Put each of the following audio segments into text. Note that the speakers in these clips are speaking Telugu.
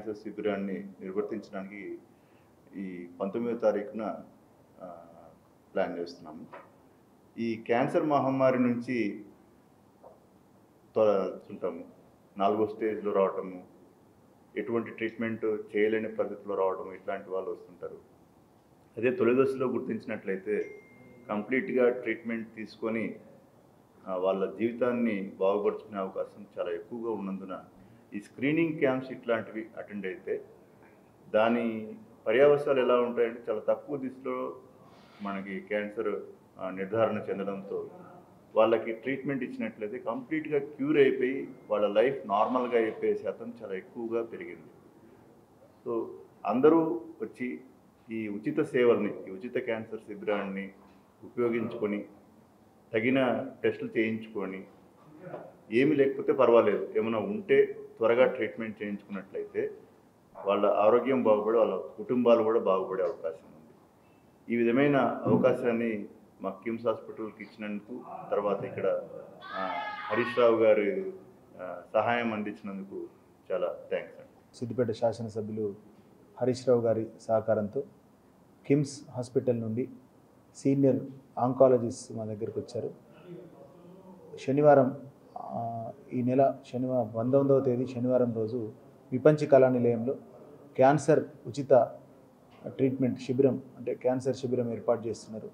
క్యాన్సర్ శిబిరాన్ని నిర్వర్తించడానికి ఈ 19వ తారీఖున ప్లాన్ చేస్తున్నాము. ఈ క్యాన్సర్ మహమ్మారి నుంచి ఉంటాము 4వ స్టేజ్లో రావటము, ఎటువంటి ట్రీట్మెంట్ చేయలేని పద్ధతిలో రావడం, ఇట్లాంటి వాళ్ళు వస్తుంటారు. అదే తొలి దశలో గుర్తించినట్లయితే కంప్లీట్గా ట్రీట్మెంట్ తీసుకొని వాళ్ళ జీవితాన్ని బాగుపరుచుకునే అవకాశం చాలా ఎక్కువగా ఉన్నందున ఈ స్క్రీనింగ్ క్యాంప్స్ ఇట్లాంటివి అటెండ్ అయితే దాని పర్యవసానాలు ఎలా ఉంటాయంటే చాలా తక్కువ దిశలో మనకి క్యాన్సర్ నిర్ధారణ చెందడంతో వాళ్ళకి ట్రీట్మెంట్ ఇచ్చినట్లయితే కంప్లీట్గా క్యూర్ అయిపోయి వాళ్ళ లైఫ్ నార్మల్గా అయిపోయే శాతం చాలా ఎక్కువగా పెరిగింది. సో అందరూ వచ్చి ఈ ఉచిత సేవల్ని, ఈ ఉచిత క్యాన్సర్ శిబిరాన్ని ఉపయోగించుకొని తగిన టెస్టులు చేయించుకొని ఏమీ లేకపోతే పర్వాలేదు, ఏమైనా ఉంటే త్వరగా ట్రీట్మెంట్ చేయించుకున్నట్లయితే వాళ్ళ ఆరోగ్యం బాగుపడి వాళ్ళ కుటుంబాలు కూడా బాగుపడే అవకాశం ఉంది. ఈ విధమైన అవకాశాన్ని మా కిమ్స్ హాస్పిటల్కి ఇచ్చినందుకు, తర్వాత ఇక్కడ హరీష్ రావు గారి సహాయం అందించినందుకు చాలా థ్యాంక్స్ అండి. సిద్దిపేట శాసనసభ్యులు హరీష్ రావు గారి సహకారంతో కిమ్స్ హాస్పిటల్ నుండి సీనియర్ ఆంకాలజిస్ట్ మా దగ్గరికి వచ్చారు. శనివారం ఈ నెల 19వ తేదీ శనివారం రోజు విపంచి కళా నిలయంలో క్యాన్సర్ ఉచిత ట్రీట్మెంట్ శిబిరం, అంటే క్యాన్సర్ శిబిరం ఏర్పాటు చేస్తున్నారు.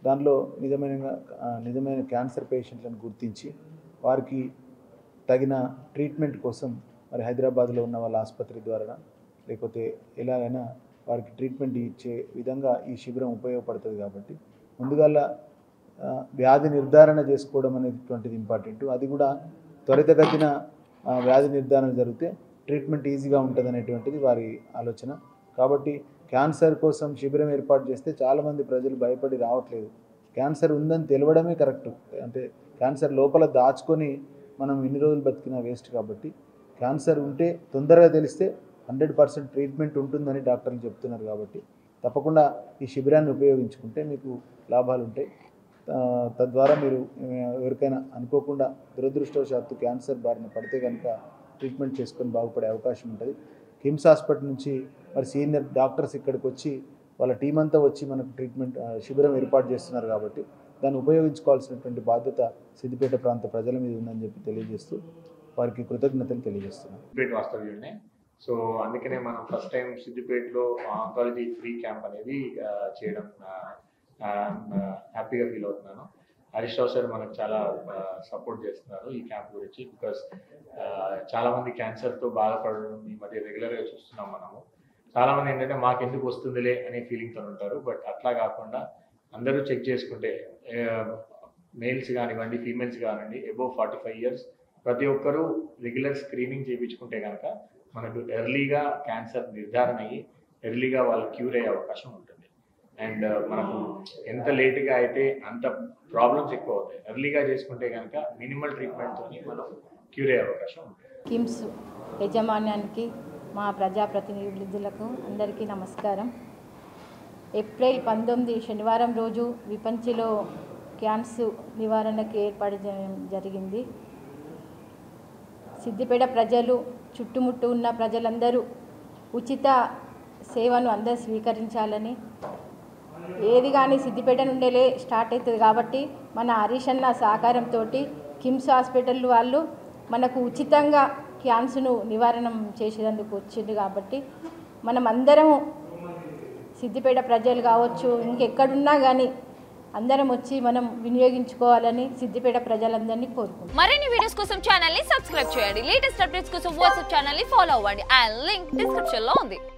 దానిలో నిజమైన క్యాన్సర్ పేషెంట్లను గుర్తించి వారికి తగిన ట్రీట్మెంట్ కోసం మరి హైదరాబాద్లో ఉన్న వాళ్ళ ఆసుపత్రి ద్వారా లేకపోతే ఎలాగైనా వారికి ట్రీట్మెంట్ ఇచ్చే విధంగా ఈ శిబిరం ఉపయోగపడుతుంది. కాబట్టి ముందుగా వ్యాధి నిర్ధారణ చేసుకోవడం అనేటువంటిది ఇంపార్టెంట్. అది కూడా త్వరితగతిన వ్యాధి నిర్ధారణ జరిగితే ట్రీట్మెంట్ ఈజీగా ఉంటుంది అనేటువంటిది వారి ఆలోచన. కాబట్టి క్యాన్సర్ కోసం శిబిరం ఏర్పాటు చేస్తే చాలామంది ప్రజలు భయపడి రావట్లేదు. క్యాన్సర్ ఉందని తెలవడమే కరెక్ట్. అంటే క్యాన్సర్ లోపల దాచుకొని మనం ఇన్ని రోజులు బతికిన వేస్ట్. కాబట్టి క్యాన్సర్ ఉంటే తొందరగా తెలిస్తే 100% ట్రీట్మెంట్ ఉంటుందని డాక్టర్లు చెప్తున్నారు. కాబట్టి తప్పకుండా ఈ శిబిరాన్ని ఉపయోగించుకుంటే మీకు లాభాలు ఉంటాయి. తద్వారా మీరు ఎవరికైనా అనుకోకుండా దురదృష్టవశాత్తు క్యాన్సర్ బారిన పడితే కనుక ట్రీట్మెంట్ చేసుకొని బాగుపడే అవకాశం ఉంటుంది. కిమ్స్ హాస్పిటల్ నుంచి మరి సీనియర్ డాక్టర్స్ ఇక్కడికి వచ్చి వాళ్ళ టీం అంతా వచ్చి మనకు ట్రీట్మెంట్ శిబిరం ఏర్పాటు చేస్తున్నారు. కాబట్టి దాన్ని ఉపయోగించుకోవాల్సినటువంటి బాధ్యత సిద్దిపేట ప్రాంత ప్రజల మీద ఉందని చెప్పి తెలియజేస్తూ వారికి కృతజ్ఞతలు తెలియజేస్తున్నాం. సిద్దిపేట వాస్తవ్యుడినే. సో అందుకనే మనం ఫస్ట్ టైం సిద్దిపేటలో ఆంకాలజీ ఫ్రీ క్యాంప్ అనేది చేయడం హ్యాపీగా ఫీల్ అవుతున్నాను. హరీష్ రావు సార్ మనకు చాలా సపోర్ట్ చేస్తున్నారు ఈ క్యాంప్ గురించి. బికాస్ చాలామంది క్యాన్సర్తో బాధపడడం ఈ మధ్య రెగ్యులర్గా చూస్తున్నాం మనము. చాలామంది ఏంటంటే మాకెందుకు వస్తుందిలే అనే ఫీలింగ్తో ఉంటారు. బట్ అట్లా కాకుండా అందరూ చెక్ చేసుకుంటే మేల్స్ కానివ్వండి, ఫీమేల్స్ కానివ్వండి, అబోవ్ 45 years ప్రతి ఒక్కరూ రెగ్యులర్ స్క్రీనింగ్ చేయించుకుంటే కనుక మనకు ఎర్లీగా క్యాన్సర్ నిర్ధారణ అయ్యి ఎర్లీగా వాళ్ళు క్యూర్ అయ్యే అవకాశం ఉంటుంది. అండ్ మనకు ఎంత లేట్గా అయితే అంత ప్రాబ్లమ్స్ ఎక్కువ అవుతాయి. ఎర్లీగా చేసుకుంటే కనుక మినిమల్ ట్రీట్మెంట్తో మనం క్యూర్ అయ్యే అవకాశం ఉంటుంది. కిమ్స్ యాజమాన్యానికి, మా ప్రజాప్రతినిధులకు అందరికీ నమస్కారం. ఏప్రిల్ 19 శనివారం రోజు విపంచిలో క్యాన్సర్ నివారణకు ఏర్పాటు జరిగింది. సిద్దిపేట ప్రజలు, చుట్టుముట్టు ఉన్న ప్రజలందరూ ఉచిత సేవను అందరూ స్వీకరించాలని, ఏది కానీ సిద్దిపేట నుండే స్టార్ట్ అవుతుంది. కాబట్టి మన హరీష్ అన్న సహకారంతో కిమ్స్ హాస్పిటల్ వాళ్ళు మనకు ఉచితంగా క్యాన్సర్ను నివారణ చేసేందుకు వచ్చింది. కాబట్టి మనం అందరము సిద్దిపేట ప్రజలు కావచ్చు, ఇంకెక్కడున్నా కానీ అందరం వచ్చి మనం వినియోగించుకోవాలని సిద్దిపేట ప్రజలందరినీ కోరుకుంటున్నాం. మరిన్ని వీడియోస్ కోసం ఛానల్ ని సబ్స్క్రైబ్ చేయండి. లేటెస్ట్ అప్డేట్స్ కోసం వాట్సాప్ ఛానల్ ని ఫాలో అవ్వండి. ఆ లింక్ డిస్క్రిప్షన్ లో ఉంది.